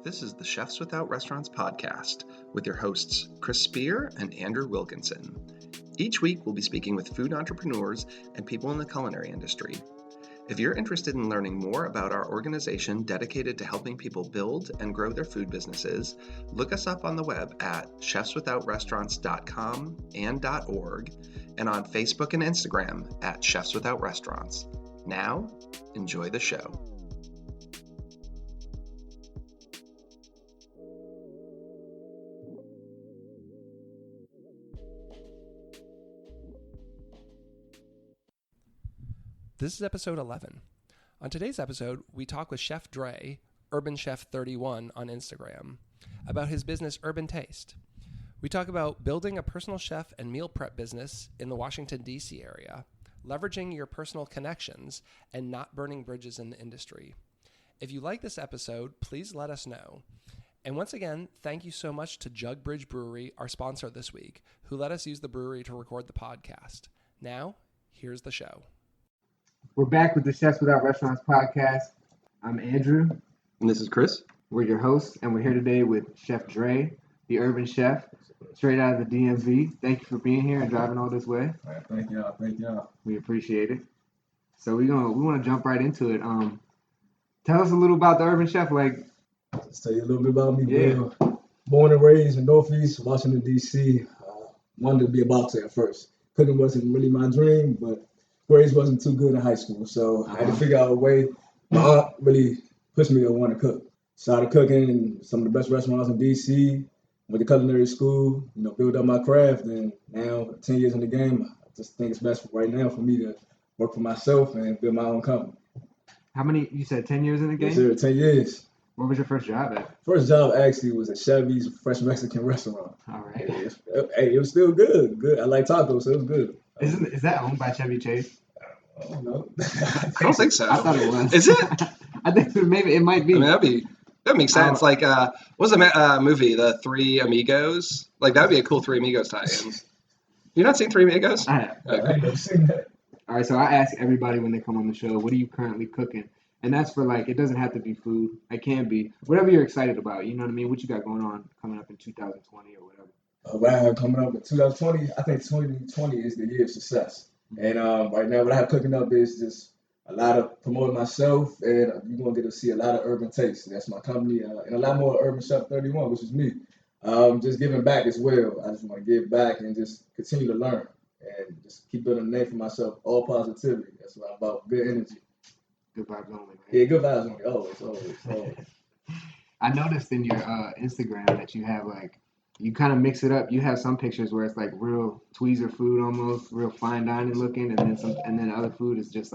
This is the Chefs Without Restaurants podcast with your hosts, Chris Spear and Andrew Wilkinson. Each week, we'll be speaking with food entrepreneurs and people in the culinary industry. If you're interested in learning more about our organization dedicated to helping people build and grow their food businesses, look us up on the web at chefswithoutrestaurants.com and .org, and on Facebook and Instagram at Chefs Without Restaurants. Now, enjoy the show. This is episode 11. On today's episode, we talk with Chef Dre, Urbanchef31 on Instagram, about his business Urban Taste. We talk about building a personal chef and meal prep business in the Washington, D.C. area, leveraging your personal connections, and not burning bridges in the industry. If you like this episode, please let us know. And once again, thank you so much to Jug Bridge Brewery, our sponsor this week, who let us use the brewery to record the podcast. Now, here's the show. We're back with the Chefs Without Restaurants podcast. I'm Andrew. And this is Chris. We're your hosts, and we're here today with Chef Dre, the urban chef, straight out of the DMV. Thank you for being here and driving all this way. All right, thank y'all. We appreciate it. So we want to jump right into it. Tell us a little about the Urban Chef. Just tell you a little bit about me. Yeah. Born and raised in Northeast Washington, D.C. Wanted to be a boxer at first. Cooking wasn't really my dream, but grades wasn't too good in high school, so I had to figure out a way. My aunt really pushed me to want to cook. Started cooking in some of the best restaurants in D.C., went to culinary school, built up my craft, and now 10 years in the game, I just think it's best right now for me to work for myself and build my own company. How many, you said 10 years in the game? Yes, sir, 10 years. What was your first job at? First job actually was at Chevy's Fresh Mexican restaurant. All right. It was still good. I like tacos, so it was good. Is that owned by Chevy Chase? I don't know. I don't think so. I thought it was. Is it? I think maybe it might be. I mean, that makes sense. What was the movie, The Three Amigos? That would be a cool Three Amigos tie-in. You not seen Three Amigos? I have. Okay. I ain't never seen that. All right, so I ask everybody when they come on the show, what are you currently cooking? And that's for it doesn't have to be food. It can be whatever you're excited about. You know what I mean? What you got going on coming up in 2020 or whatever? What I have coming up in 2020, I think 2020 is the year of success. And right now, what I have cooking up is just a lot of promoting myself, and you're going to get to see a lot of Urban Taste. That's my company, and a lot more Urbanchef31, which is me. Just giving back as well. I just want to give back and just continue to learn and just keep building a name for myself. All positivity. That's what I'm about. Good energy. Good vibes only, man. Yeah, good vibes only. Always. I noticed in your Instagram that you have you kind of mix it up. You have some pictures where it's real tweezer food almost, real fine dining looking, and then other food is just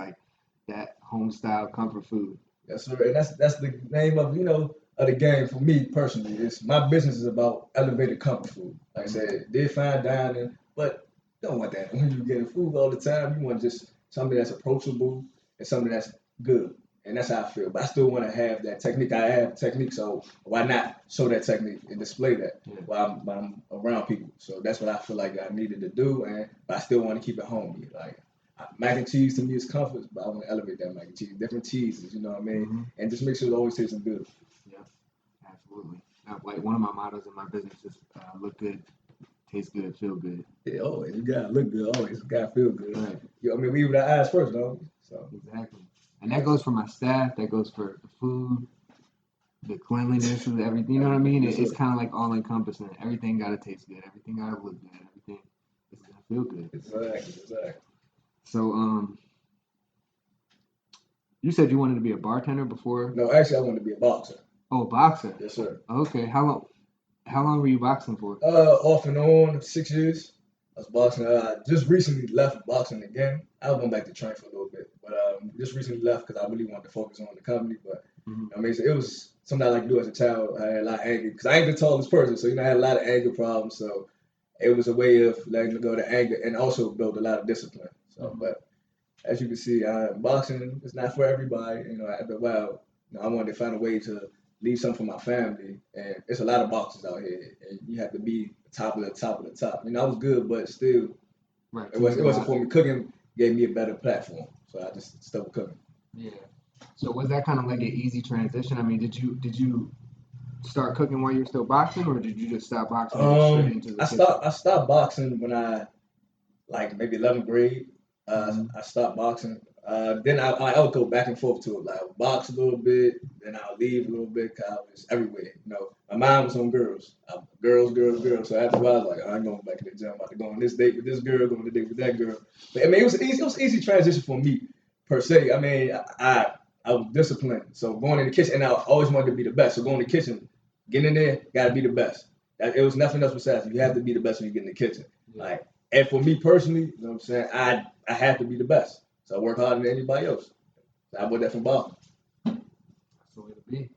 that home style comfort food. Yes, sir. And that's the name of of the game for me personally. It's my business is about elevated comfort food. Like I said, did fine dining, but you don't want that when you're getting food all the time. You want just something that's approachable and something that's good. And that's how I feel. But I still want to have that technique. I have technique, so why not show that technique and display that while I'm around people? So that's what I feel like I needed to do, but I still want to keep it homey. Mac and cheese to me is comfort, but I want to elevate that mac and cheese. Different cheeses, you know what I mean? Mm-hmm. And just make sure it always tastes good. Yeah, absolutely. One of my mottos in my business is look good, taste good, feel good. Yeah, always. You got to look good, always. You got to feel good. Right. We with our eyes first, though. So. Exactly. And that goes for my staff. That goes for the food, the cleanliness of everything. You know what I mean? It's kind of all encompassing. Everything got to taste good. Everything got to look good. Everything is going to feel good. Exactly. So, you said you wanted to be a bartender before? No, actually, I wanted to be a boxer. Oh, a boxer? Yes, sir. Okay. How long were you boxing for? Off and on, 6 years. I was boxing. I just recently left boxing again. I was going back to train for a little bit, but just recently left because I really wanted to focus on the company. But so it was something I like to do as a child. I had a lot of anger because I ain't the tallest person, so I had a lot of anger problems. So it was a way of letting go to anger and also build a lot of discipline. So, but as you can see, boxing is not for everybody. After a while, I wanted to find a way to leave something for my family, and it's a lot of boxers out here, and you have to be top of the top of the top. I was good, but still, right. It wasn't for me. Cooking gave me a better platform, so I just stuck with cooking. Yeah. So was that kind of an easy transition? I mean, did you start cooking while you were still boxing, or did you just stop boxing and go straight into the kitchen? I stopped boxing when I like maybe 11th grade. I stopped boxing. Then I would go back and forth to it. Like I would box a little bit, then I'll leave a little bit because I was everywhere. My mind was on girls. Girls. So after a while, I was like, I'm going back to the gym. I'm about to go on this date with this girl, going on a date with that girl. But I mean, it was easy transition for me per se. I mean, I was disciplined. So going in the kitchen, and I always wanted to be the best. So going in the kitchen, getting in there, got to be the best. It was nothing else besides you have to be the best when you get in the kitchen. Like, and for me personally, you know what I'm saying, I have to be the best. So I work harder than anybody else. I bought that from Bob. That's the way to be.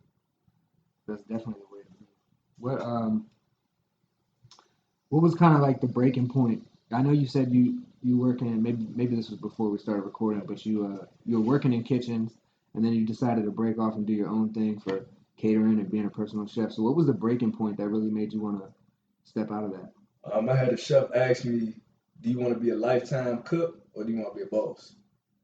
That's definitely the way to be. What was kind of like the breaking point? I know you said you working, maybe this was before we started recording, but you were working in kitchens, and then you decided to break off and do your own thing for catering and being a personal chef. So what was the breaking point that really made you want to step out of that? I had a chef ask me, do you want to be a lifetime cook or do you want to be a boss?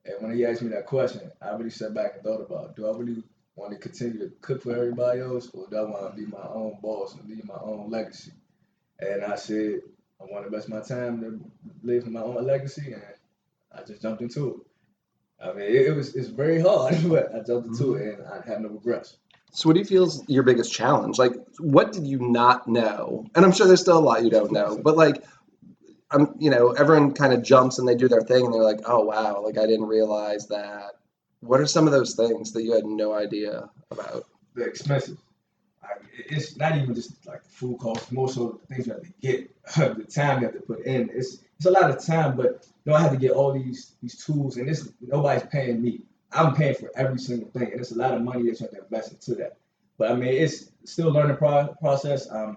And when he asked me that question, I really sat back and thought about, do I really want to continue to cook for everybody else, or do I want to be my own boss and leave my own legacy? And I said, I want to invest my time to live my own legacy, and I just jumped into it. I mean, it's very hard, but I jumped into it, and I have no regrets. So what do you feel is your biggest challenge? Like, what did you not know? And I'm sure there's still a lot you don't know, but like, everyone kind of jumps and they do their thing and they're like, oh, wow, like I didn't realize that. What are some of those things that you had no idea about? The expenses. It's not even just like the food costs, more so the things you have to get, the time you have to put in. It's a lot of time, but I have to get all these tools, and nobody's paying me. I'm paying for every single thing, and it's a lot of money that you have to invest into that. But I mean, it's still a learning process. I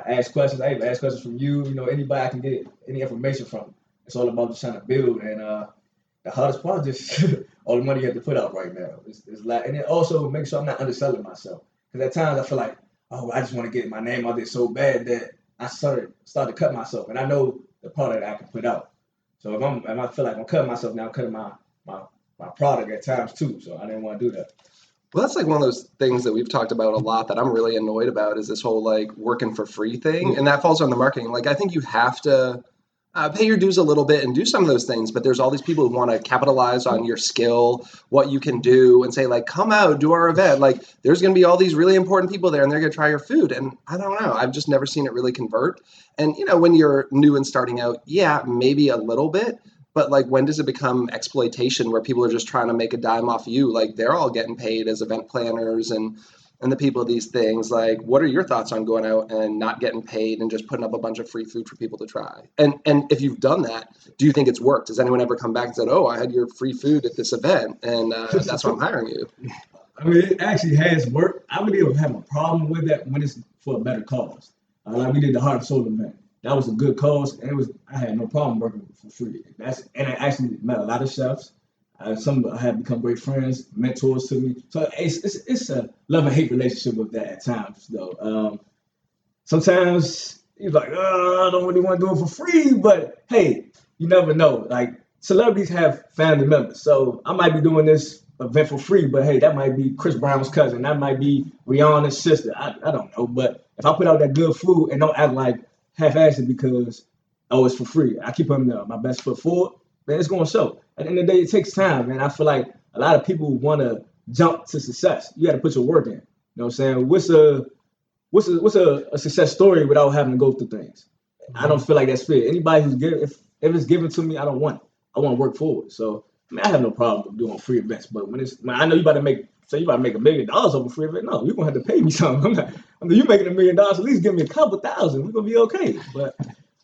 ask questions. I even ask questions from you. Anybody I can get any information from. It's all about just trying to build. And the hardest part is just all the money you have to put out right now. It's like, and then also make sure I'm not underselling myself. Because at times I feel like, oh, I just want to get my name out there so bad that I started to cut myself. And I know the product I can put out. So if I feel like I'm cutting myself now, I'm cutting my product at times too. So I didn't want to do that. Well, that's like one of those things that we've talked about a lot that I'm really annoyed about is this whole like working for free thing. And that falls on the marketing. Like, I think you have to pay your dues a little bit and do some of those things. But there's all these people who want to capitalize on your skill, what you can do, and say like, come out, do our event. Like, there's going to be all these really important people there and they're going to try your food. And I don't know. I've just never seen it really convert. And, when you're new and starting out, yeah, maybe a little bit. But like, when does it become exploitation where people are just trying to make a dime off you? Like, they're all getting paid as event planners and the people of these things. Like, what are your thoughts on going out and not getting paid and just putting up a bunch of free food for people to try? And if you've done that, do you think it's worked? Has anyone ever come back and said, oh, I had your free food at this event and that's why I'm hiring you? I mean, it actually has worked. I really don't have a problem with that when it's for a better cause. Like we did the Heart and Soul event. That was a good cause, and I had no problem working for free. And I actually met a lot of chefs. Some have become great friends, mentors to me. So it's a love and hate relationship with that at times, though. Sometimes you're like, I don't really want to do it for free, but hey, you never know. Like, celebrities have family members, so I might be doing this event for free, but hey, that might be Chris Brown's cousin, that might be Rihanna's sister. I don't know, but if I put out that good food and don't act like half-assed because, it's for free, I keep putting my best foot forward, man, it's going to show. At the end of the day, it takes time, man. I feel like a lot of people want to jump to success. You got to put your work in. You know what I'm saying? What's a success story without having to go through things? I don't feel like that's fair. Anybody who's given, if it's given to me, I don't want it. I want to work forward. So, I have no problem doing free events. But when I know you about to make $1 million over free event. No, you're gonna have to pay me something. You making $1 million, at least give me a couple thousand. We're gonna be okay. But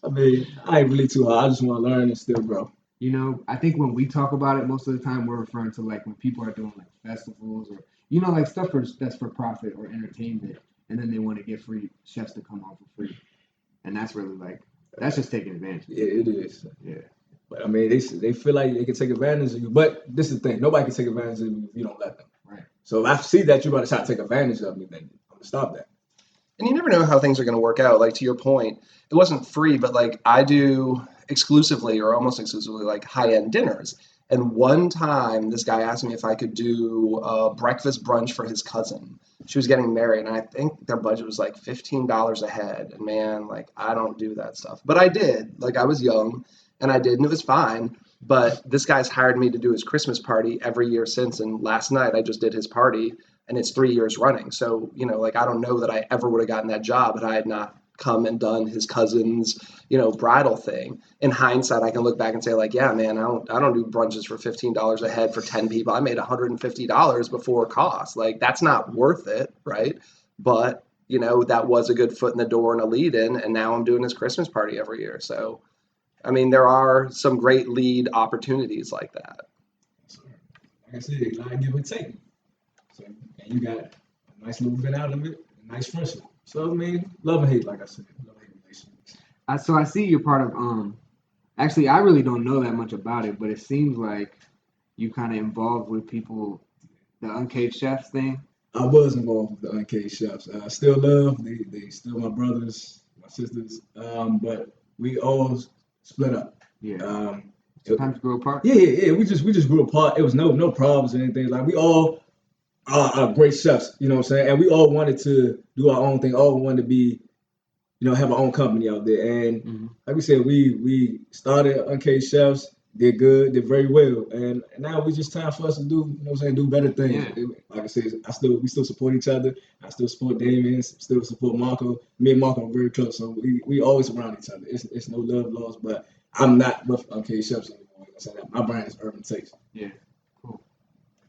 I ain't really too hard. I just want to learn and still grow. I think when we talk about it, most of the time we're referring to like when people are doing like festivals or like stuff that's for profit or entertainment, and then they want to get free chefs to come on for free, and that's really like that's just taking advantage. Yeah, it is. Yeah. But they feel like they can take advantage of you. But this is the thing: nobody can take advantage of you if you don't let them. Right. So if I see that you're about to try to take advantage of me, then I'm gonna stop that. And you never know how things are going to work out. Like, to your point, it wasn't free, but like I do exclusively or almost exclusively like high-end dinners. And one time, this guy asked me if I could do a breakfast brunch for his cousin. She was getting married, and I think their budget was like $15 a head. And man, like I don't do that stuff, but I did. Like I was young, and I did, and it was fine. But this guy's hired me to do his Christmas party every year since, and last night I just did his party, and it's 3 years running. So like I don't know that I ever would have gotten that job had I had not come and done his cousin's bridal thing. In hindsight, I can look back and say like, yeah, man, I don't do brunches for $15 a head for 10 people. I made $150 before cost. Like that's not worth it, right? But that was a good foot in the door and a lead in, and now I'm doing his Christmas party every year. So I mean, there are some great lead opportunities like that. Like I said, a lot of give and take. So, and you got a nice little bit out of it, a nice friendship. So I mean, love and hate, like I said, love and hate relationships. So I see you're part of actually I really don't know that much about it, but it seems like you kind of involved with people, the Uncaged Chefs thing. I was involved with the Uncaged Chefs. I still love, they still my brothers, my sisters, but we all split up. Yeah. Sometimes grew apart. Yeah. We just grew apart. It was no problems or anything. Like we all are great chefs, you know what I'm saying? And we all wanted to do our own thing. All wanted to be, have our own company out there. And like we said, we started Uncaged Chefs, did good, did very well. And now it's just time for us to do, do better things. Yeah. Like I said, we still support each other. I still support Damien, still support Marco. Me and Marco are very close, so we always around each other. It's no love lost, but I'm not with Uncaged Chefs anymore. My brand is Urban Taste. Yeah, cool.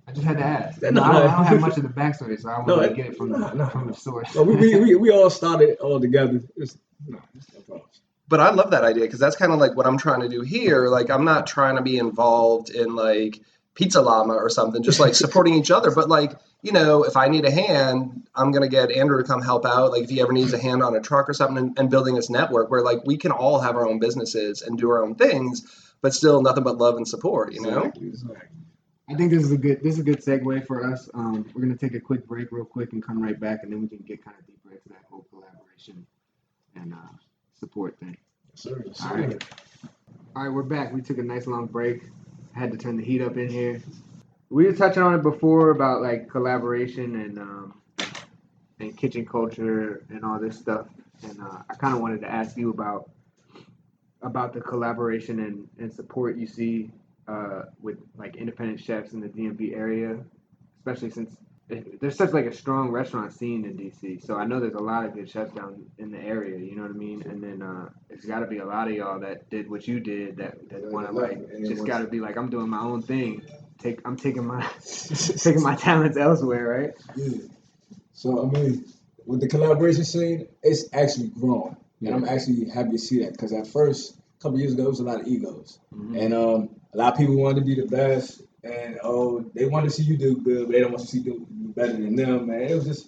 I just had to ask. I don't have much of the backstory, so I want to get it from the source. No, we all started all together. It's no problem. But I love that idea because that's kind of like what I'm trying to do here. Like I'm not trying to be involved in like Pizza Llama or something, just like supporting each other. But like, if I need a hand, I'm going to get Andrew to come help out. Like if he ever needs a hand on a truck or something, and building this network where like we can all have our own businesses and do our own things, but still nothing but love and support, Exactly. I think this is a good segue for us. We're going to take a quick break real quick and come right back, and then we can get kind of deeper into that whole collaboration and support thing. Yes, sir. All right, we're back. We took a nice long break. I had to turn the heat up in here. We were touching on it before about like collaboration and kitchen culture and all this stuff. And I kind of wanted to ask you about the collaboration and support you see with like independent chefs in the DMV area, especially since there's such like a strong restaurant scene in DC. So I know there's a lot of good chefs down in the area, you know what I mean? And then it's got to be a lot of y'all that did what you did that want to like just got to be like, I'm doing my own thing. I'm taking my taking my talents elsewhere, right? Yeah. So I mean, with the collaboration scene, it's actually growing, and I'm actually happy to see that because at first, a couple years ago, it was a lot of egos, and a lot of people wanted to be the best. And they want to see you do good, but they don't want to see you do better than them, man. It was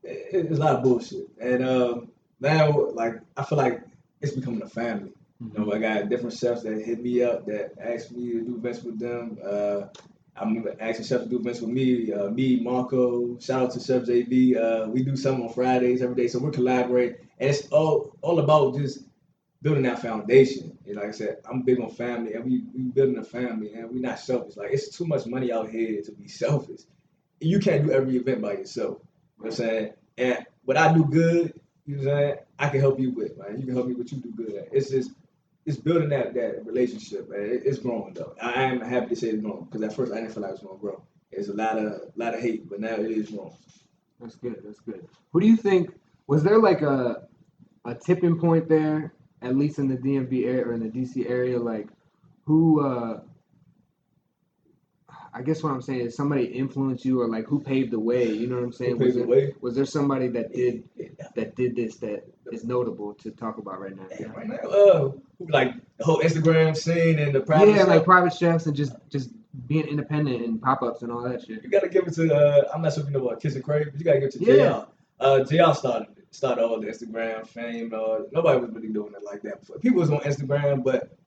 a lot of bullshit. And now, like, I feel like it's becoming a family. I got different chefs that hit me up that ask me to do events with them. I'm asking chefs to do events with me. Me, Marco, shout out to Chef JB. We do something on Fridays every day, so we're collaborating. And it's all about just building that foundation. And like I said, I'm big on family, and we building a family, and we're not selfish. Like, it's too much money out here to be selfish. You can't do every event by yourself. You know what I'm saying? And what I do good, you know what I'm saying, I can help you with, man. You can help me with what you do good at. It's building that relationship, man. It's growing, though. I am happy to say it's growing, because at first I didn't feel like it was going to grow. There's a lot of hate, but now it is growing. That's good. Who do you think, was there like a tipping point there, at least in the DMV area or in the DC area, like who, I guess what I'm saying is somebody influenced you, or like who paved the way, you know what I'm saying? Was there somebody that did this that is notable to talk about right now? Yeah, right now, like the whole Instagram scene and the private chefs. Like private chefs and just being independent and pop-ups and all that shit. You gotta give it to, I'm not sure if you know about Kiss and Crave, but you gotta give it to JL. JL started all the Instagram fame. Nobody was really doing it like that before. People was on Instagram, but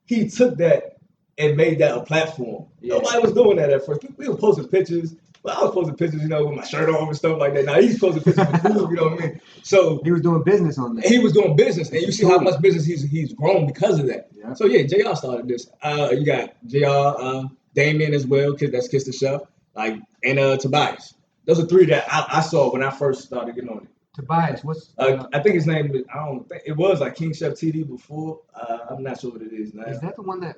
he took that and made that a platform. Yeah. Nobody was doing that at first. We were posting pictures, Well, I was posting pictures, you know, with my shirt on and stuff like that. Now he's posting pictures with food, you know what I mean? So He was doing business on that. he was doing business, and you see how much business he's grown because of that. Yeah. So yeah, JR started this. You got JR, Damien as well, that's Kiss the Chef, like, and Tobias. Those are three that I saw when I first started getting on it. Tobias, what's I think his name is, I don't think it was like King Chef TD before. I'm not sure what it is now. is that the one that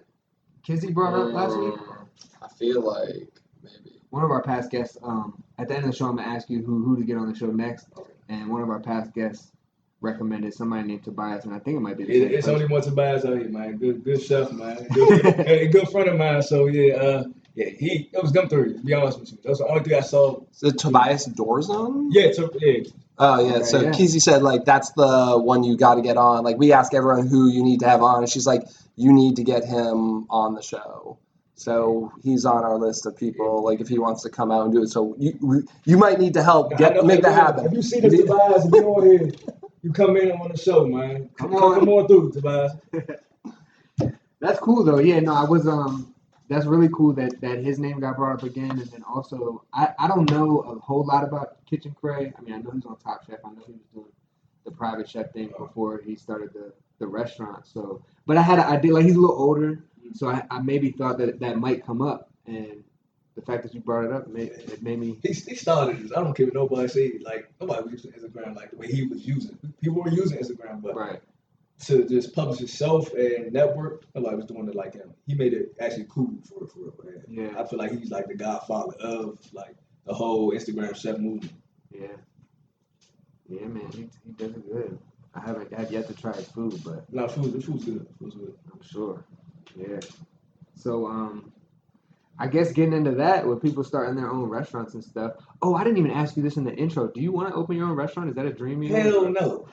Kizzy brought up last week? I feel like maybe One of our past guests, at the end of the show, I'm gonna ask you who to get on the show next, and one of our past guests recommended somebody named Tobias, and I think it might be the same It's person. only one Tobias out here, man. Good chef, man. Good friend of mine. So yeah, it was them three. To be honest with you, that's the only thing I saw. the Tobias Doorzone. Yeah, Oh yeah, Okay, so yeah. Kizzy said like that's the one you got to get on. Like we ask everyone who you need to have on, and she's like, you need to get him on the show. So he's on our list of people. Like if he wants to come out and do it, so you might need to help make that happen. If you see this Tobias, if you're on here, you come in on the show, man. Come on through, Tobias. That's cool though. Yeah, no, I was that's really cool that his name got brought up again, and then also I don't know a whole lot about Kitchen Cray. I mean, I know he's on Top Chef. I know he was doing the private chef thing before he started the restaurant. So, but I had an idea. Like he's a little older, so I maybe thought that might come up, and the fact that you brought it up it made me. He started this. I don't care what nobody say. Like nobody was using Instagram like the way he was using. People were using Instagram, but Right. to just publish himself and network, nobody was doing it like him. He made it actually cool for real. Man. Yeah. I feel like he's like the godfather of like the whole Instagram chef movement. Yeah. Yeah, man, he does it good. I have yet to try his food, but The food's good. I'm sure. Yeah. So I guess getting into that with people starting their own restaurants and stuff. Oh, I didn't even ask you this in the intro. Do you want to open your own restaurant? Is that a dream you have? Hell no.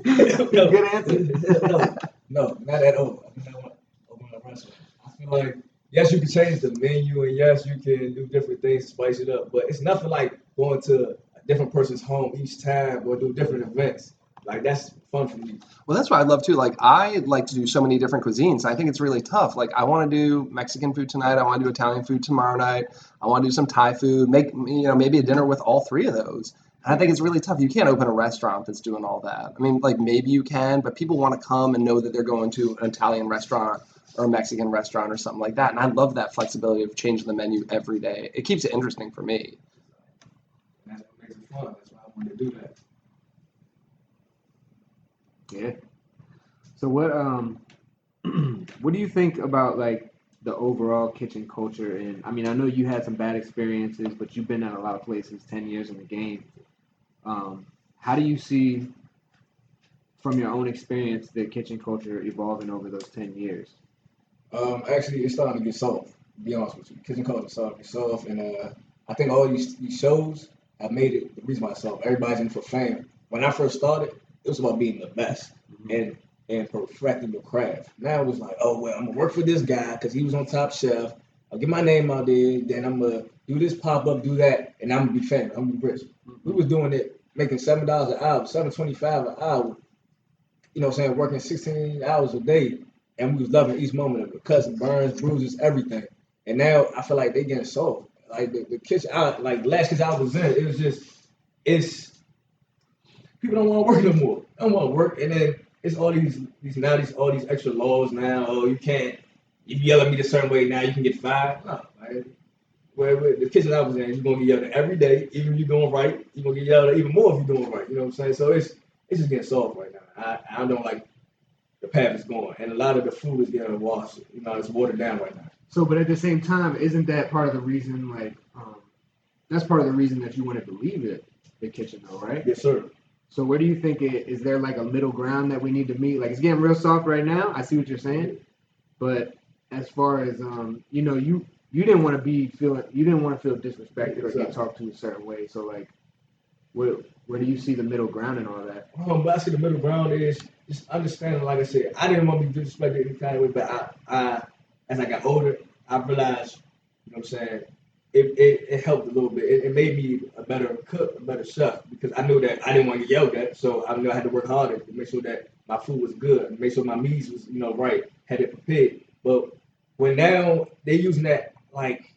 Good answer. No, not at all. I do not want to open a restaurant. I feel like yes, you can change the menu, and yes, you can do different things to spice it up, but it's nothing like going to a different person's home each time or do different events. Like that's fun for me. Well, that's what I love too. Like I like to do so many different cuisines. I think it's really tough. Like I want to do Mexican food tonight. I want to do Italian food tomorrow night. I want to do some Thai food. Make maybe a dinner with all three of those. And I think it's really tough. You can't open a restaurant that's doing all that. I mean, like maybe you can, but people want to come and know that they're going to an Italian restaurant or a Mexican restaurant or something like that. And I love that flexibility of changing the menu every day. It keeps it interesting for me. And that's what makes it fun. That's why I wanted to do that. Yeah. So what what do you think about like the overall kitchen culture? And I mean, I know you had some bad experiences, but you've been at a lot of places, 10 years in the game. How do you see, from your own experience, the kitchen culture evolving over those 10 years? Actually, it's starting to get soft. To be honest with you, kitchen culture is starting to get soft, and I think all these shows have made it the reason why it's soft. Everybody's in for fame. When I first started, it was about being the best and perfecting your craft. Now it was like, oh well, I'm gonna work for this guy because he was on Top Chef. I'll get my name out there, then I'm gonna do this pop up, do that, and I'm gonna be famous. I'm gonna be rich. We was doing it, making $7 an hour, $7.25 an hour. You know what I'm saying? Working 16 hours a day, and we was loving each moment of it. Cuts, burns, bruises, everything. And now I feel like they getting soft. Like the kitchen, like the last kitchen I was in, it was just, people don't want to work no more. They don't want to work, and then it's all these extra laws now. Oh, you can't. If you yell at me a certain way now, you can get fired. No, right? Where the kitchen I was in, you're gonna get yelled at every day. Even if you're doing right, you're gonna get yelled at even more if you're doing right. You know what I'm saying? So it's just getting soft right now. I don't like the path it's going, and a lot of the food is getting washed. You know, it's watered down right now. So, but at the same time, isn't that part of the reason? Like, that's part of the reason that you wanted to leave the kitchen, though, right? Yes, sir. So where do you think is there like a middle ground that we need to meet? Like it's getting real soft right now. I see what you're saying, but as far as you didn't want to feel disrespected or get talked to a certain way. So like, where do you see the middle ground and all that? But I see the middle ground is just understanding. Like I said, I didn't want to be disrespected any kind of way, but I as I got older, I realized, you know what I'm saying. It helped a little bit. It made me a better cook, a better chef, because I knew that I didn't want to get yelled at. So I knew I had to work harder to make sure that my food was good, make sure my meats was, right, had it prepared. But when now they're using that, like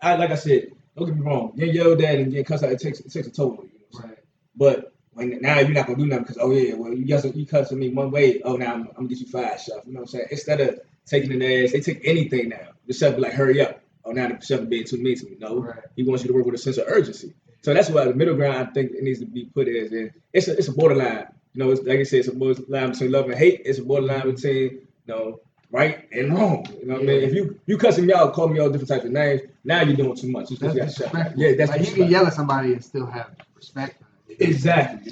I said, Don't get me wrong. Getting yelled at and getting cussed out, it takes a toll on you. You know what I'm saying? But now you're not gonna do nothing because you cussing me one way. Oh, now I'm gonna get you fired, chef. You know what I'm saying? Instead of taking an ass, they take anything now. The chef be like, hurry up. Oh, now the chef is being too mean to me. No, he wants you to work with a sense of urgency. So that's why the middle ground I think it needs to be put as in. It's a borderline. You know, it's, like I said, it's a borderline between love and hate. It's a borderline between right and wrong. You know what I mean? If you cussing me out, call me all different types of names, now you're doing too much. That's disrespectful. Yeah, that's like you can yell at somebody and still have respect. Exactly.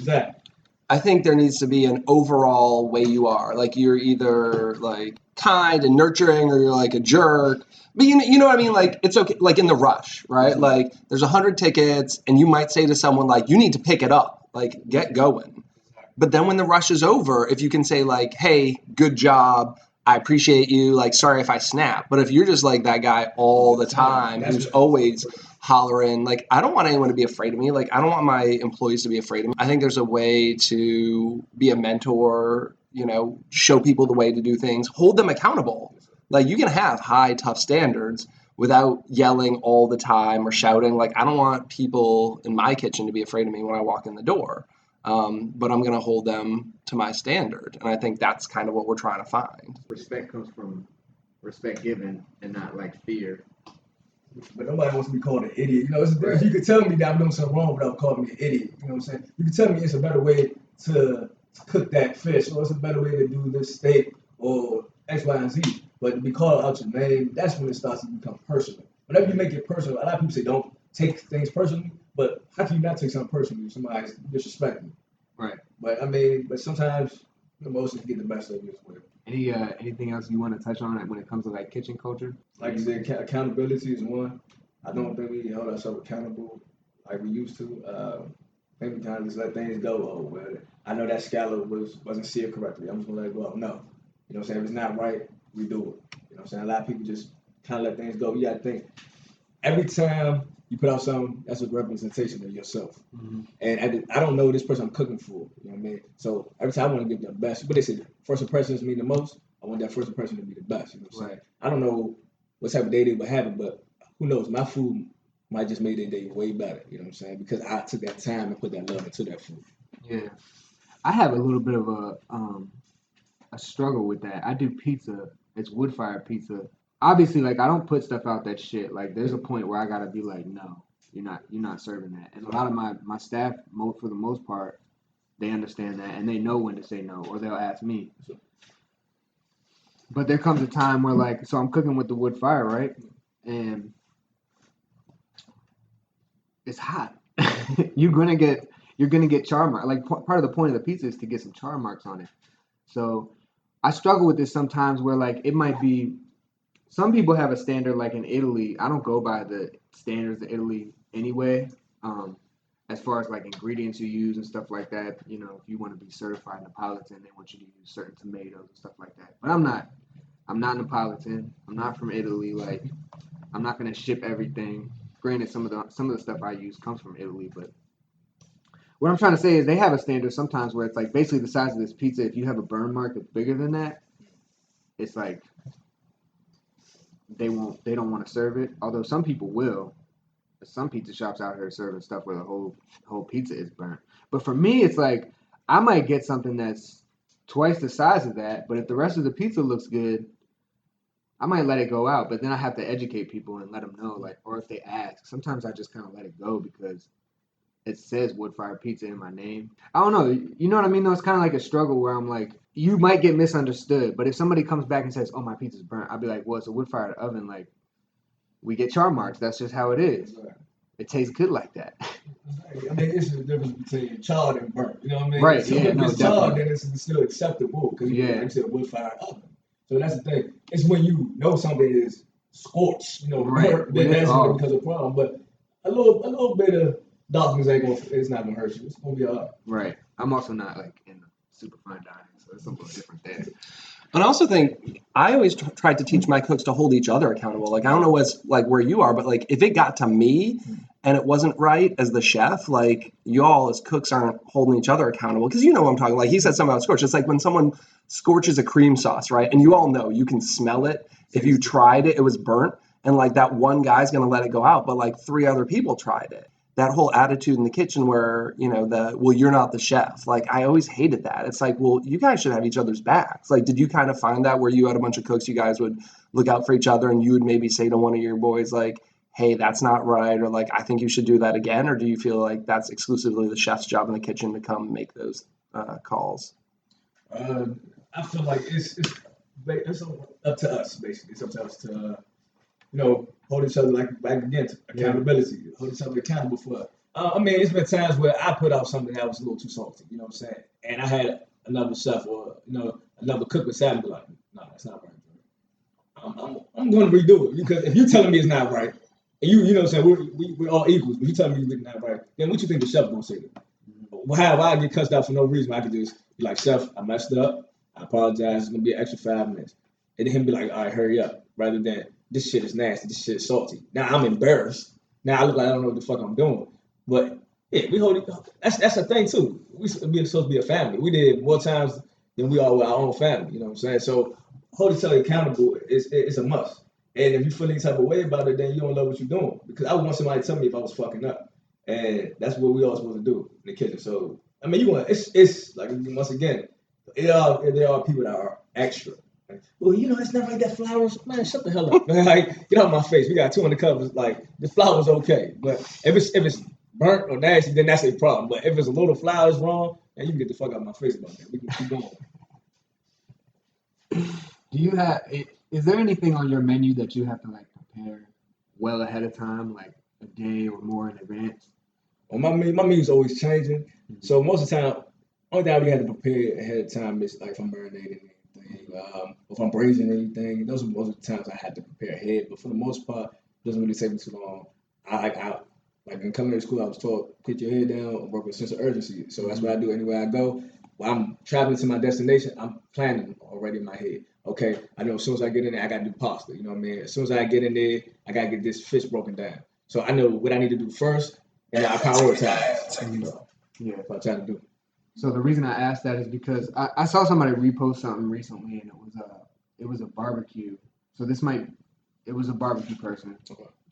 I think there needs to be an overall way you are. Like you're either like kind and nurturing, or you're like a jerk. But you know what I mean? Like it's okay. Like in the rush, right? Mm-hmm. Like there's 100 tickets, and you might say to someone like, "You need to pick it up. Like get going." But then when the rush is over, if you can say like, "Hey, good job. I appreciate you. Like, sorry if I snap." But if you're just like that guy all the time, who's always hollering, like, I don't want anyone to be afraid of me. Like, I don't want my employees to be afraid of me. I think there's a way to be a mentor, show people the way to do things, hold them accountable. Like, you can have high, tough standards without yelling all the time or shouting. Like, I don't want people in my kitchen to be afraid of me when I walk in the door. But I'm going to hold them to my standard. And I think that's kind of what we're trying to find. Respect comes from respect given and not like fear. But nobody wants to be called an idiot. It's a difference. You could tell me that I'm doing something wrong without calling me an idiot. You know what I'm saying? You can tell me it's a better way to cook that fish, or it's a better way to do this steak, or X, Y, and Z. But to be called out your name, that's when it starts to become personal. Whenever you make it personal, a lot of people say don't take things personally. But how can you not take something personally if somebody's disrespecting you? Right. But sometimes emotions get the best of you as well. Anything else you want to touch on when it comes to like kitchen culture? Like you said, accountability is one. I don't think we hold ourselves accountable like we used to. I think we kind of just let things go. Oh, well, I know that scallop wasn't seared correctly. I'm just gonna let it go. No. You know what I'm saying? If it's not right, we do it. You know what I'm saying? A lot of people just kind of let things go. You gotta think every time you put out something, that's a representation of yourself. Mm-hmm. And I don't know this person I'm cooking for. You know what I mean? So every time I want to give them the best. But they say first impressions mean the most. I want that first impression to be the best. You know what I'm saying? I don't know what type of day they were having, but who knows? My food might just make their day way better. You know what I'm saying? Because I took that time and put that love into that food. Yeah. I have a little bit of a struggle with that. I do pizza. It's wood-fired pizza. Obviously, like, I don't put stuff out that shit. Like, there's a point where I gotta be like, no, you're not serving that. And a lot of my staff, for the most part, they understand that and they know when to say no, or they'll ask me. But there comes a time where, like, so I'm cooking with the wood fire, right? And it's hot. You're gonna get char marks. Like, part of the point of the pizza is to get some char marks on it. So I struggle with this sometimes where, like, it might be. Some people have a standard, like in Italy. I don't go by the standards of Italy anyway. As far as like ingredients you use and stuff like that, if you want to be certified Neapolitan, they want you to use certain tomatoes and stuff like that. But I'm not Neapolitan. I'm not from Italy. Like, I'm not gonna ship everything. Granted, some of the stuff I use comes from Italy, but what I'm trying to say is they have a standard sometimes where it's like basically the size of this pizza. If you have a burn mark that's bigger than that, it's like. They don't want to serve it, although some people will. Some pizza shops out here serving stuff where the whole pizza is burnt. But for me, it's like I might get something that's twice the size of that, but if the rest of the pizza looks good, I might let it go out. But then I have to educate people and let them know, like, or if they ask, sometimes I just kind of let it go because it says wood-fired pizza in my name. I don't know. You know what I mean, though? It's kind of like a struggle where I'm like, you might get misunderstood. But if somebody comes back and says, oh, my pizza's burnt, I'll be like, well, it's a wood-fired oven. Like, we get char marks. That's just how it is. Right. It tastes good like that. I mean, it's the difference between charred and burnt. You know what I mean? Right, so if it's charred, then it's still acceptable because it's a wood-fired oven. So that's the thing. It's when you know something is scorched, burnt, then that's when it becomes a problem. But a little bit of darkness it's not gonna hurt you. It's gonna be all right. Right. I'm also not like in super fine dining, so it's a little different there. And I also think I always tried to teach my cooks to hold each other accountable. Like, I don't know what's like where you are, but like if it got to me and it wasn't right as the chef, like y'all as cooks aren't holding each other accountable. Because you know what I'm talking. Like he said something about scorch. It's like when someone scorches a cream sauce, right? And you all know you can smell it. If you tried it, it was burnt. and like that one guy's going to let it go out, but like 3 other people tried it. That whole attitude in the kitchen where, you know, well, you're not the chef. Like, I always hated that. It's like, well, you guys should have each other's backs. Like, did you kind of find that where you had a bunch of cooks, you guys would look out for each other, and you would maybe say to one of your boys, like, hey, that's not right, or like, I think you should do that again? Or do you feel like that's exclusively the chef's job in the kitchen to come make those calls? I feel like it's up to us, basically. It's up to us to, you know, hold each other like back again to accountability, hold each other accountable for. I mean, it's been times where I put out something that was a little too salty, you know what I'm saying? And I had another chef or, you know, another cook beside me be like, no, that's not right. I'm going to redo it, because if you're telling me it's not right, and you know what I'm saying, we're all equals, but you telling me it's not right, then what you think the chef gonna say? Why I get cussed out for no reason? I could just be like, chef, I messed up. I apologize. It's gonna be an extra 5 minutes, and then him be like, all right, hurry up, rather than this shit is nasty, this shit is salty. Now I'm embarrassed. Now I look like I don't know what the fuck I'm doing. But yeah, we hold it. That's a thing too. We supposed to be a family. We did more times than we are with our own family. You know what I'm saying? So hold each other accountable is a must. And if you feel any type of way about it, then you don't love what you're doing. Because I would want somebody to tell me if I was fucking up, and that's what we all supposed to do in the kitchen. So I mean, you want it's like, once again, there are people that are extra. Like, well, you know, it's not like that flowers. Man, shut the hell up. Man, like, get out of my face. We got 200 covers. Like, the flower's okay, but if it's burnt or nasty, then that's a problem. But if it's a little flowers wrong, then you can get the fuck out of my face about that. We can keep going. Do you have? Is there anything on your menu that you have to like prepare well ahead of time, like a day or more in advance? Well, my menu's always changing, so most of the time, only thing I really had to prepare ahead of time is like if I'm marinating anything, if I'm braising anything. Those are most of the times I had to prepare ahead. But for the most part, it doesn't really take me too long. I like in culinary school, I was taught put your head down and work with a sense of urgency. So that's what I do anywhere I go. While I'm traveling to my destination, I'm planning already in my head. Okay, I know as soon as I get in there, I gotta do pasta. You know what I mean? As soon as I get in there, I gotta get this fish broken down. So I know what I need to do first, and I prioritize. You know, if I try to do. So the reason I asked that is because I saw somebody repost something recently, and it was a barbecue. So it was a barbecue person,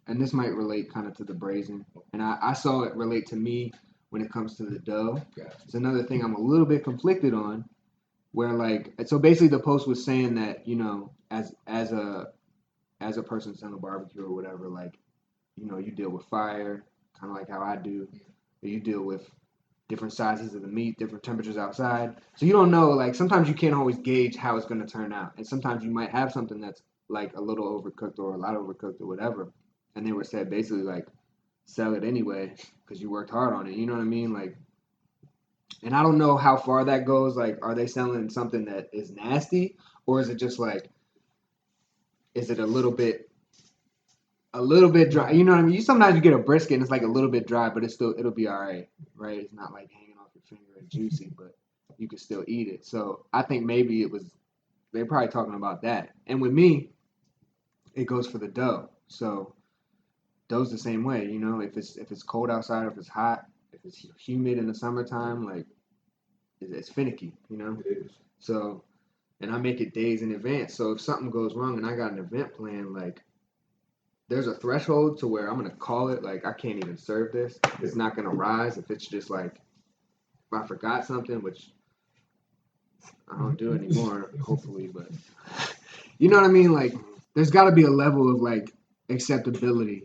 and this might relate kind of to the braising. And I saw it relate to me when it comes to the dough. Gotcha. It's another thing I'm a little bit conflicted on, where like, so basically the post was saying that, you know, as a person selling barbecue or whatever, like, you know, you deal with fire, kind of like how I do. You deal with different sizes of the meat, different temperatures outside. So you don't know, like, sometimes you can't always gauge how it's going to turn out. And sometimes you might have something that's like a little overcooked or a lot overcooked or whatever. And they were said basically like, sell it anyway because you worked hard on it. You know what I mean? Like, and I don't know how far that goes. Like, are they selling something that is nasty, or is it just like, is it a little bit dry? You know what I mean? Sometimes you get a brisket and it's like a little bit dry, but it'll be all right, right? It's not like hanging off your finger and juicy, but you can still eat it. So I think maybe they're probably talking about that. And with me, it goes for the dough. So dough's the same way, you know. If it's cold outside, if it's hot, if it's humid in the summertime, like it's finicky, you know. It is. So, and I make it days in advance. So if something goes wrong and I got an event plan, like there's a threshold to where I'm gonna call it. Like, I can't even serve this. It's not gonna rise if it's just like, if I forgot something, which I don't do anymore, hopefully, but you know what I mean? Like, there's got to be a level of like acceptability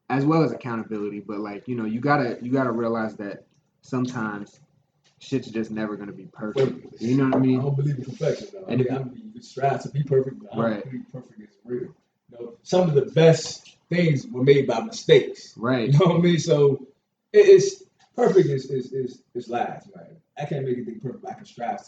as well as accountability, but like, you know, you gotta realize that sometimes shit's just never gonna be perfect. You know what I mean? I don't believe in perfection, though. And I mean, you strive to be perfect, but I Right. don't believe perfect is real. You know, some of the best things were made by mistakes. Right. You know what I mean? So it's perfect is lies. Right? I can't make anything perfect. But I can strive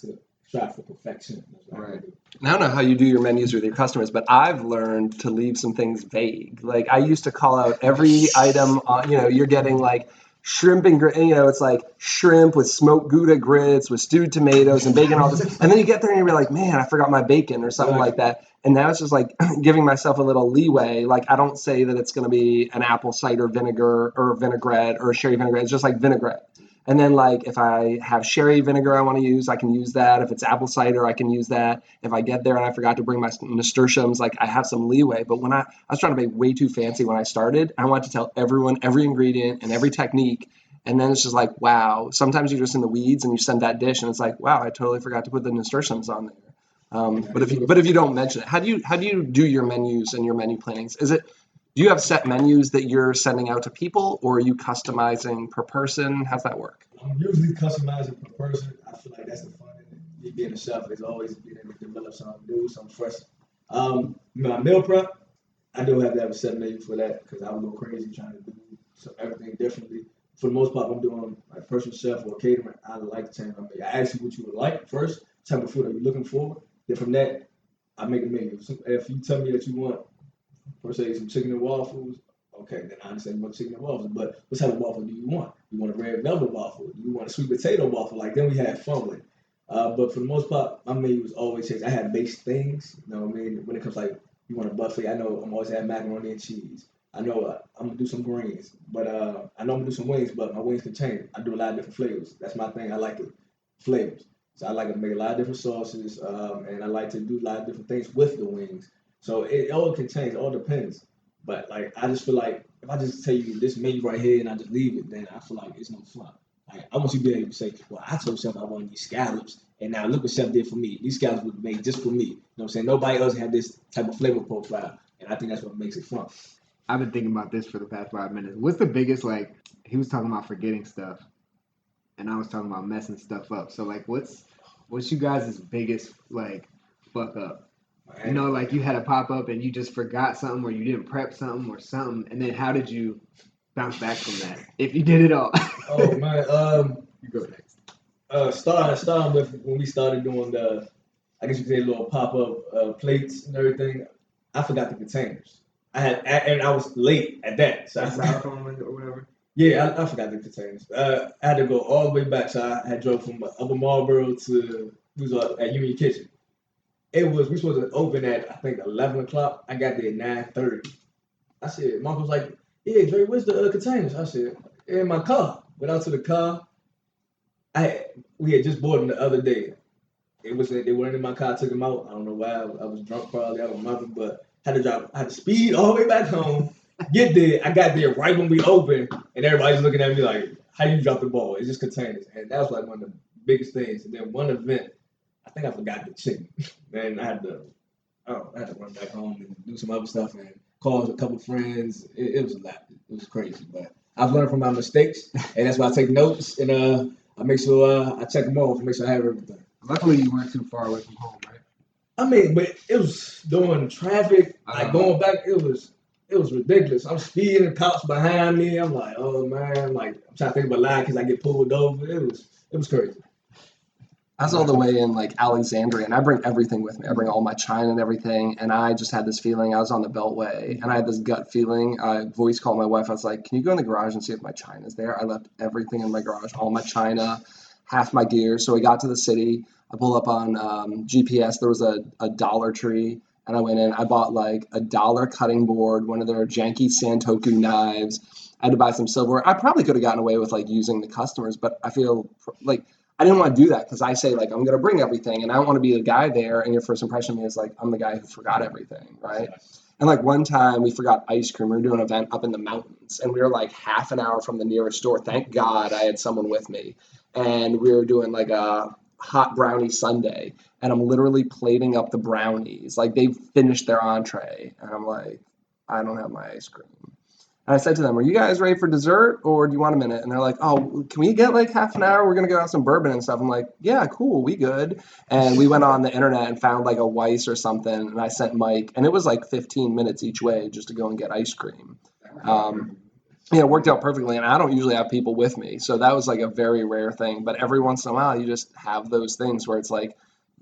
for perfection. That's what I Right. do. And I don't know how you do your menus with your customers, but I've learned to leave some things vague. Like, I used to call out every item, you know, you're getting like shrimp and, you know, it's like shrimp with smoked Gouda grits with stewed tomatoes and bacon, all this. And then you get there and you're like, man, I forgot my bacon or something like that. And now it's just like giving myself a little leeway. Like, I don't say that it's going to be an apple cider vinegar or vinaigrette or a sherry vinaigrette. It's just like vinaigrette. And then like if I have sherry vinegar I want to use, I can use that. If it's apple cider, I can use that. If I get there and I forgot to bring my nasturtiums, like I have some leeway. But when I was trying to make way too fancy when I started, I wanted to tell everyone every ingredient and every technique. And then it's just like, wow, sometimes you're just in the weeds and you send that dish and it's like, wow, I totally forgot to put the nasturtiums on there. But if you don't mention it, how do you do your menus and your menu plannings? Do you have set menus that you're sending out to people, or are you customizing per person? How's that work? I'm usually customizing per person. I feel like that's the fun in it. Me being a chef is always being able to develop something new, something fresh. My meal prep, I do have to have a set menu for that because I would go crazy trying to do everything differently. For the most part, I'm doing like personal chef or catering. I like to change my menu. I ask you what you would like first, type of food are you looking for. Then from that, I make a menu. So if you tell me that you want, per se, some chicken and waffles, okay, then I understand you want chicken and waffles. But what type of waffle do you want? You want a red velvet waffle? Do you want a sweet potato waffle? Like then we had fun with it. But for the most part, my menu was always changed. I had base things. You know what I mean? When it comes like you want a buffet, I know I'm always having macaroni and cheese. I know I'm gonna do some greens, but I know I'm gonna do some wings, but my wings can change. I do a lot of different flavors. That's my thing. I like the flavors. So I like to make a lot of different sauces, and I like to do a lot of different things with the wings. So it all can change, it all depends. But like I just feel like if I just tell you this menu right here and I just leave it, then I feel like it's no fun. Like I want you to be able to say, well, I told Chef I wanted these scallops, and now look what Chef did for me. These scallops were made just for me. You know what I'm saying? Nobody else had this type of flavor profile, and I think that's what makes it fun. I've been thinking about this for the past 5 minutes. What's the biggest, like, he was talking about forgetting stuff, and I was talking about messing stuff up. So, like, what's you guys' biggest, like, fuck up? You know, like, you had a pop-up and you just forgot something or you didn't prep something or something, and then how did you bounce back from that, if you did it all? Oh, man, you go next. Starting with when we started doing I guess you could say little pop-up plates and everything, I forgot the containers. And I was late at that. So Styrofoam or whatever? Yeah, I forgot the containers. I had to go all the way back. So I had drove from Upper Marlboro to at Union Kitchen. We supposed to open at I think 11 o'clock. I got there at 9:30. I said, Mom was like, "Yeah, Dre, where's the containers?" I said, "In my car." Went out to the car. We had just bought them the other day. They weren't in my car. I took them out. I don't know why. I was drunk probably. I don't remember, but I had to speed all the way back home. Get there. I got there right when we opened, and everybody's looking at me like, "How you drop the ball? It's just containers." And that was like one of the biggest things. And then one event, I think I forgot the chicken, and I had to run back home and do some other stuff and call a couple friends. It was a lot. It was crazy, but I've learned from my mistakes, and that's why I take notes and I make sure I check them off, make sure I have everything. Luckily, you weren't too far away from home, right? I mean, but it was doing traffic, like going back. It was ridiculous. I'm speeding, the cops behind me. I'm like, oh man, like I'm trying to think about lying because I get pulled over. It was crazy. I was all the way in like Alexandria, and I bring everything with me. I bring all my china and everything, and I just had this feeling. I was on the Beltway, and I had this gut feeling. I voice called my wife. I was like, "Can you go in the garage and see if my china's there?" I left everything in my garage, all my china, half my gear. So we got to the city. I pulled up on GPS. There was a Dollar Tree, and I went in. I bought like a $1 cutting board, one of their janky Santoku knives. I had to buy some silverware. I probably could have gotten away with like using the customers, but I feel like I didn't want to do that because I say like I'm going to bring everything, and I don't want to be the guy there. And your first impression of me is like I'm the guy who forgot everything, right? And like one time we forgot ice cream. We were doing an event up in the mountains, and we were like half an hour from the nearest store. Thank God I had someone with me, and we were doing like a hot brownie sundae, and I'm literally plating up the brownies. Like they've finished their entree, and I'm like, I don't have my ice cream. And I said to them, "Are you guys ready for dessert, or do you want a minute?" And they're like, "Oh, can we get like half an hour? We're gonna go out some bourbon and stuff." I'm like, "Yeah, cool, we good." And we went on the internet and found like a Weiss or something, and I sent Mike, and it was like 15 minutes each way just to go and get ice cream. It worked out perfectly, and I don't usually have people with me, so that was like a very rare thing. But every once in a while, you just have those things where it's like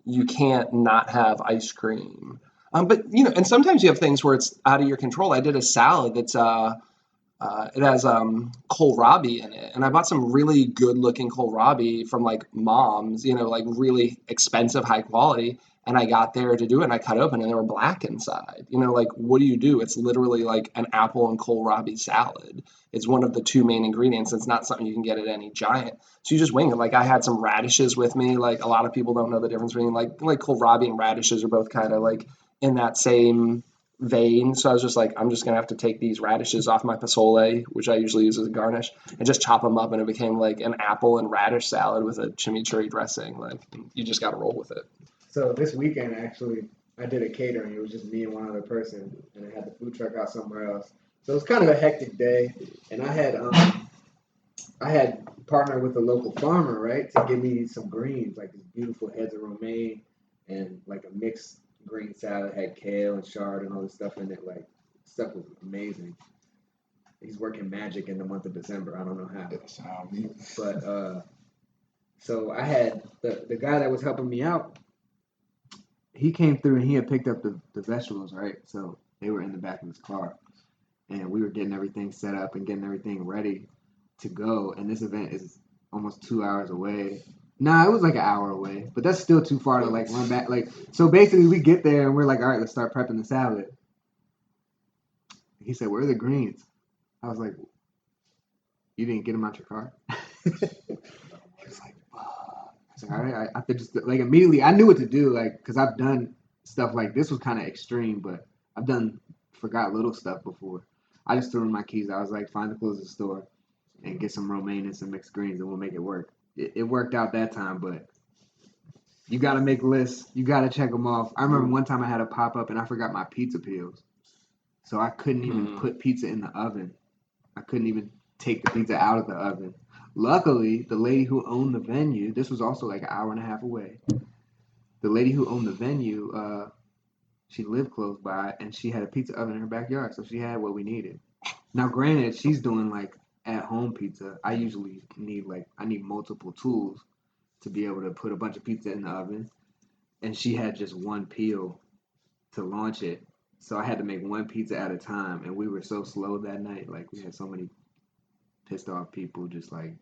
you can't not have ice cream. But and sometimes you have things where it's out of your control. I did a salad that's it has kohlrabi in it, and I bought some really good looking kohlrabi from like Mom's, like really expensive, high quality. And I got there to do it, and I cut open, and they were black inside. You know, like, what do you do? It's literally like an apple and kohlrabi salad. It's one of the two main ingredients. It's not something you can get at any giant. So you just wing it. Like, I had some radishes with me. Like, a lot of people don't know the difference between, like kohlrabi and radishes are both kind of, like, in that same vein. So I was just like, I'm just going to have to take these radishes off my pozole, which I usually use as a garnish, and just chop them up, and it became, like, an apple and radish salad with a chimichurri dressing. Like, you just got to roll with it. So this weekend, actually, I did a catering. It was just me and one other person, and I had the food truck out somewhere else. So it was kind of a hectic day, and I had partnered with a local farmer, right, to give me some greens, like these beautiful heads of romaine and like a mixed green salad, had kale and chard and all this stuff in it. Like, stuff was amazing. He's working magic in the month of December. I don't know how. But so I had the guy that was helping me out. He came through and he had picked up the vegetables, right? So they were in the back of his car. And we were getting everything set up and getting everything ready to go. And this event is almost 2 hours away. Nah, it was like an hour away. But that's still too far to like run back. Like, so basically we get there and we're like, all right, let's start prepping the salad. He said, where are the greens? I was like, you didn't get them out your car? He was like, all right, I could just, like, immediately, I knew what to do, like, because I've done stuff like this. Was kind of extreme, but I've forgot little stuff before. I just threw in my keys. I was like, find the closest store and get some romaine and some mixed greens, and we'll make it work. It worked out that time, but you got to make lists. You got to check them off. I remember one time I had a pop-up, and I forgot my pizza peels. So I couldn't even put pizza in the oven. I couldn't even take the pizza out of the oven. Luckily, the lady who owned the venue, this was also like an hour and a half away. The lady who owned the venue, she lived close by, and she had a pizza oven in her backyard, so she had what we needed. Now, granted, she's doing like at-home pizza. I usually need multiple tools to be able to put a bunch of pizza in the oven, and she had just one peel to launch it, so I had to make one pizza at a time, and we were so slow that night. Like, we had so many pissed off people, just like.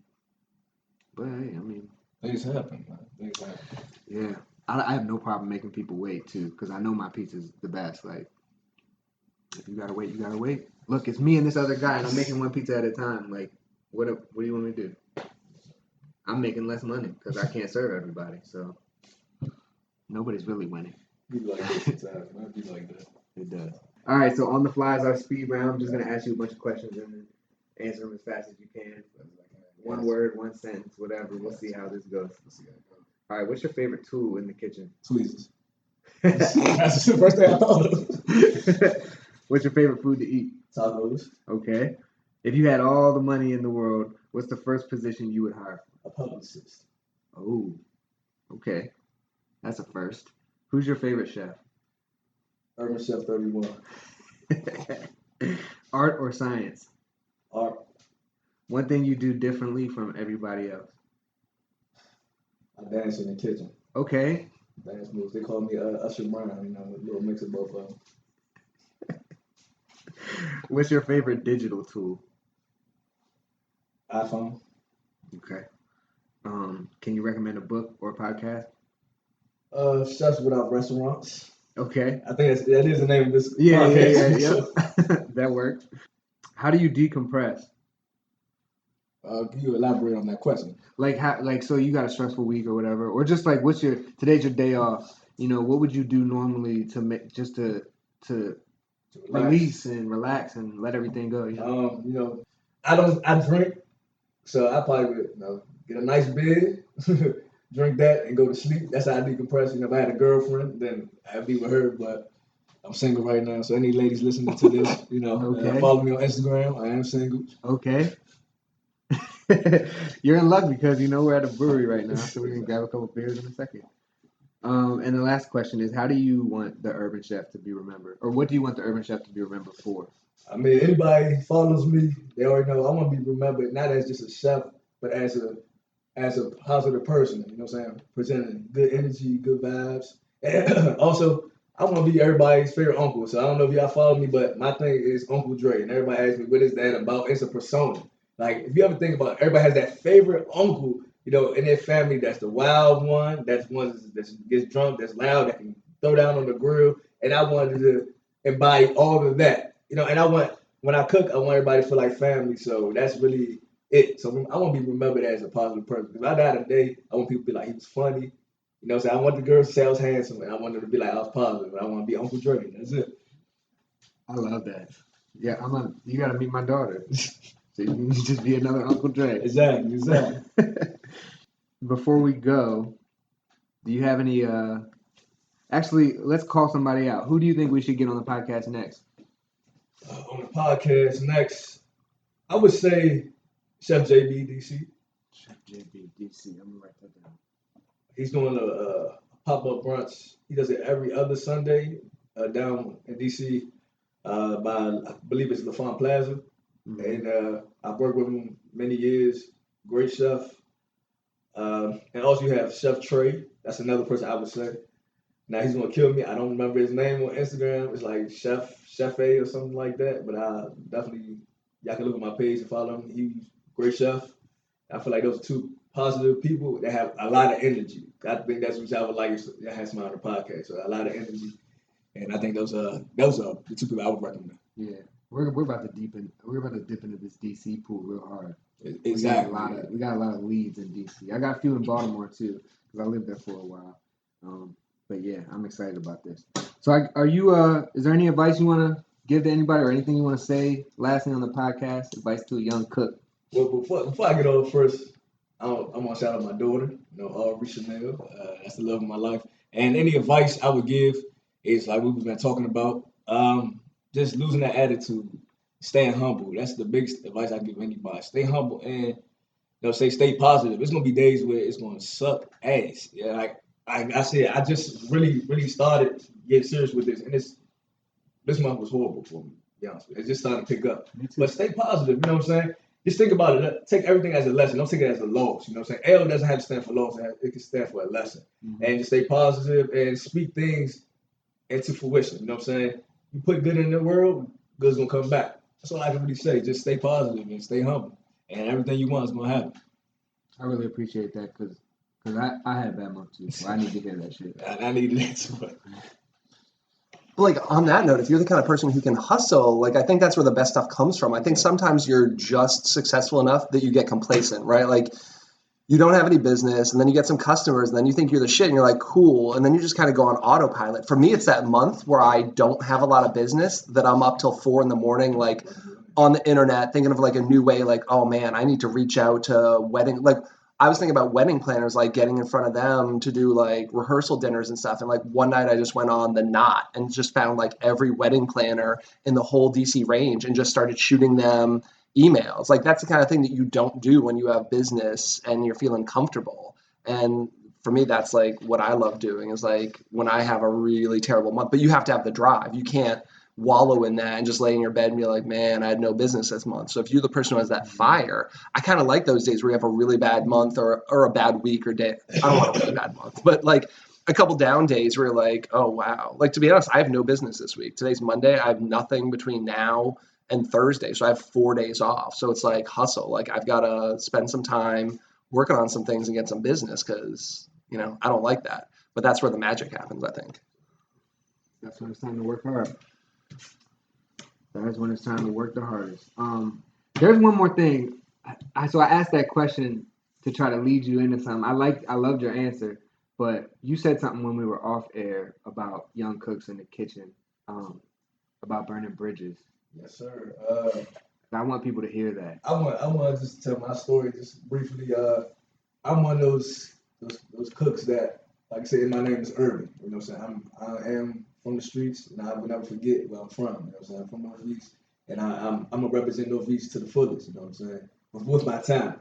But hey, I mean, things happen, man. Things happen. Yeah, I have no problem making people wait too, because I know my pizza's the best. Like, if you gotta wait, you gotta wait. Look, it's me and this other guy, and I'm making one pizza at a time. Like, what do you want me to do? I'm making less money because I can't serve everybody, so nobody's really winning. Be like this sometimes, man. Be like that. It does. All right, so on the fly is our speed round. I'm just gonna ask you a bunch of questions and then answer them as fast as you can. One word, one sentence, whatever. We'll see how this goes. All right, what's your favorite tool in the kitchen? Tweezers. That's the first thing I thought of. What's your favorite food to eat? Tacos. Okay. If you had all the money in the world, what's the first position you would hire? A publicist. Oh, okay. That's a first. Who's your favorite chef? Urbanchef31. Art or science? Art. One thing you do differently from everybody else? I dance in the kitchen. Okay. Dance moves. They call me Usher Brown, a little mix of both of them. What's your favorite digital tool? iPhone. Okay. Can you recommend a book or a podcast? Chefs Without Restaurants. Okay. I think that is the name of this podcast. Yeah. That works. How do you decompress? Can you elaborate on that question? So you got a stressful week or whatever, or just like today's your day off. What would you do normally to make just to release and relax and let everything go? I drink, so I probably would get a nice bed, drink that, and go to sleep. That's how I decompress. If I had a girlfriend, then I'd be with her, but I'm single right now. So any ladies listening to this, okay. Follow me on Instagram. I am single. Okay. You're in luck because we're at a brewery right now, so we're gonna grab a couple beers in a second. And the last question is, how do you want the Urban Chef to be remembered, or what do you want the Urban Chef to be remembered for? I mean, anybody follows me, they already know I want to be remembered not as just a chef, but as a positive person. You know what I'm saying? Presenting good energy, good vibes, and also I want to be everybody's favorite uncle. So I don't know if y'all follow me, but my thing is Uncle Dre, and everybody asks me what is that about. It's a persona. Like, if you ever think about it, everybody has that favorite uncle in their family, that's the wild one. That's one that gets drunk, that's loud, that can throw down on the grill. And I wanted to embody all of that. And when I cook, I want everybody to feel like family. So that's really it. So I want to be remembered as a positive person. If I die today, I want people to be like, he was funny. So I want the girls to say I was handsome, and I want them to be like, I was positive. And I want to be Uncle Dre. That's it. I love that. Yeah, you got to meet my daughter. So you can just be another Uncle Dre. Exactly. Before we go, do you have any, actually, let's call somebody out. Who do you think we should get on the podcast next? On the podcast next, I would say Chef JB DC. Chef JB DC. I'm going to write that down. He's doing a pop-up brunch. He does it every other Sunday down in DC by, I believe it's LaFont Plaza. Mm-hmm. And I've worked with him many years. Great chef. And also you have Chef Trey. That's another person I would say. Now he's going to kill me. I don't remember his name on Instagram. It's like Chef A or something like that. But I definitely, y'all can look at my page and follow him. He's a great chef. I feel like those are two positive people that have a lot of energy. I think that's what y'all would like if y'all had somebody on the podcast. So a lot of energy. And I think those are the two people I would recommend. Yeah. We're about to dip into this DC pool real hard. Exactly. We got a lot of leads in DC. I got a few in Baltimore too, because I lived there for a while. But yeah, I'm excited about this. So are you is there any advice you want to give to anybody or anything you want to say lastly on the podcast? Advice to a young cook? Well, before I get on first, I want to shout out my daughter, Aubrey Chanel. That's the love of my life. And any advice I would give is like we've been talking about, just losing that attitude, staying humble. That's the biggest advice I give anybody. Stay humble and stay positive. It's gonna be days where it's gonna suck ass. Yeah, like I said, I just really started getting serious with this, and this month was horrible for me. To be honest with you. It just started to pick up. But stay positive. You know what I'm saying? Just think about it. Take everything as a lesson. Don't take it as a loss. You know what I'm saying? L doesn't have to stand for loss. It can stand for a lesson. Mm-hmm. And just stay positive and speak things into fruition. You know what I'm saying? You put good in the world, good's going to come back. That's all I can really say. Just stay positive and stay humble. And everything you want is going to happen. I really appreciate that because I had a bad month too. So I need to hear that shit. I needed that too. Like, on that note, if you're the kind of person who can hustle, like, I think that's where the best stuff comes from. I think sometimes you're just successful enough that you get complacent, right? Like, you don't have any business, and then you get some customers, and then you think you're the shit, and you're like, cool, and then you just kind of go on autopilot. For me, it's that month where I don't have a lot of business that I'm up till 4 a.m, like, on the internet, thinking of, like, a new way, like, oh, man, I need to reach out to wedding, like, I was thinking about wedding planners, like getting in front of them to do like rehearsal dinners and stuff. And like one night I just went on The Knot and just found like every wedding planner in the whole DC range and just started shooting them emails. Like that's the kind of thing that you don't do when you have business and you're feeling comfortable. And for me, that's like what I love doing is like when I have a really terrible month, but you have to have the drive. You can't wallow in that and just lay in your bed and be like, man, I had no business this month. So if you're the person who has that fire, I kind of like those days where you have a really bad month or a bad week or day. I don't want a really bad month, but like a couple down days where you're like, oh, wow. Like, to be honest, I have no business this week. Today's Monday. I have nothing between now and Thursday. So I have 4 days off. So it's like hustle. Like I've got to spend some time working on some things and get some business because, I don't like that. But that's where the magic happens, I think. That's when it's time to work hard. That is when it's time to work the hardest. There's one more thing. So I asked that question to try to lead you into something. I loved your answer, but you said something when we were off air about young cooks in the kitchen, about burning bridges. Yes, sir. I want people to hear that. I want to just tell my story just briefly. I'm one of those cooks that, like I said, my name is Urban. You know what I'm saying? I am from the streets, and I will never forget where I'm from. You know what I'm saying? I'm from Northeast, and I'm gonna represent Northeast to the fullest. You know what I'm saying? With my time,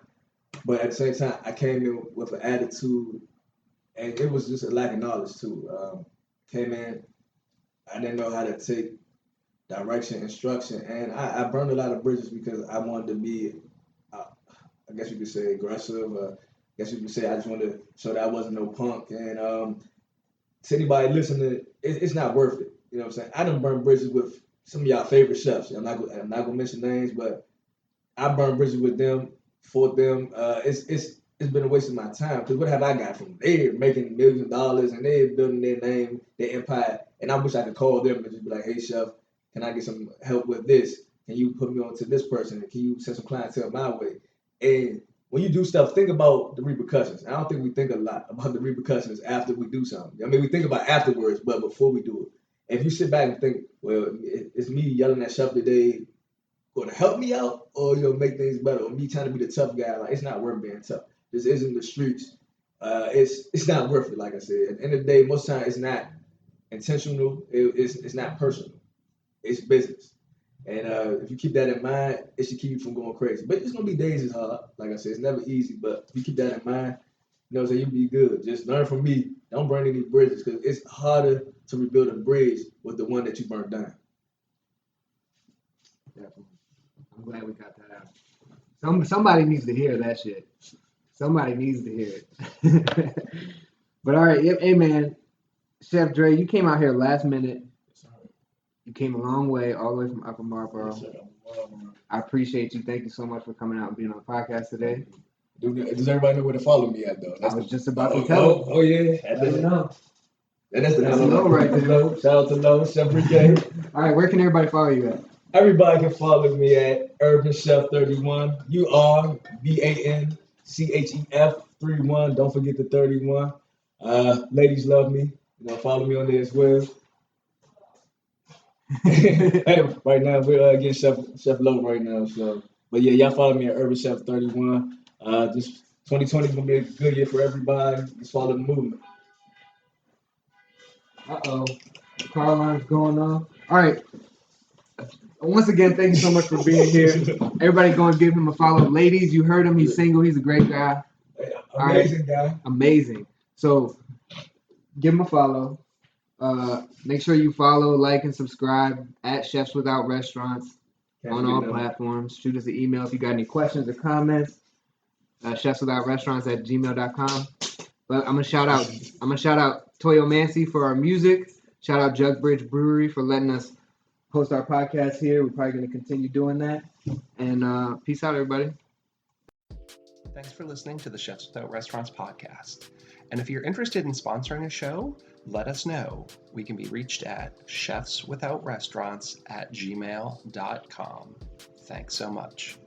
but at the same time, I came in with an attitude, and it was just a lack of knowledge too. Came in, I didn't know how to take direction, instruction, and I burned a lot of bridges because I wanted to be, I guess you could say, aggressive. I guess you could say I just wanted to show that I wasn't no punk, and to anybody listening, it's not worth it. You know what I'm saying? I done burned bridges with some of y'all favorite chefs. I'm not gonna mention names, but I burned bridges with them, fought them. It's it's been a waste of my time. Because what have I got from them? They're making millions of dollars and they're building their name, their empire. And I wish I could call them and just be like, hey, chef, can I get some help with this? Can you put me on to this person? Can you send some clientele my way? And when you do stuff, think about the repercussions. I don't think we think a lot about the repercussions after we do something. I mean, we think about afterwards, but before we do it. If you sit back and think, well, it's me yelling at chef today going to help me out or make things better, or me trying to be the tough guy, like it's not worth being tough. This isn't the streets. It's not worth it, like I said. At the end of the day, most times it's not intentional. It's not personal. It's business. And if you keep that in mind, it should keep you from going crazy. But it's gonna be days it's hard. Like I said, it's never easy. But if you keep that in mind, so you'll be good. Just learn from me. Don't burn any bridges, because it's harder to rebuild a bridge with the one that you burnt down. Definitely. I'm glad we got that out. Somebody needs to hear that shit. Somebody needs to hear it. But all right, hey man, Chef Dre, you came out here last minute. You came a long way, all the way from Upper Marlboro. I appreciate you. Thank you so much for coming out and being on the podcast today. Does everybody know where to follow me at, though? I was just about to tell them. Oh, yeah. Let them know. That's the Low right there. Shout out to Low, Chef Ricky. All right, where can everybody follow you at? Everybody can follow me at Urbanchef31. URBANCHEF31. Don't forget the 31. Ladies love me. Follow me on there as well. Right now we're getting Chef Low right now. So, but yeah, y'all follow me at Urbanchef31. Just 2020 is gonna be a good year for everybody. Just follow the movement. The car line's going on. All right. Once again, thank you so much for being here. Everybody go and give him a follow. Ladies, you heard him. He's single. He's a great guy. Amazing guy. Amazing. So give him a follow. Make sure you follow, like, and subscribe at Chefs Without Restaurants on all platforms. Shoot us an email if you got any questions or comments. chefswithoutrestaurants@gmail.com. But I'm gonna shout out Toyo Mancy for our music. Shout out Jugbridge Brewery for letting us host our podcast here. We're probably gonna continue doing that. And peace out, everybody. Thanks for listening to the Chefs Without Restaurants podcast. And if you're interested in sponsoring a show, let us know. We can be reached at chefswithoutrestaurants@gmail.com. Thanks so much.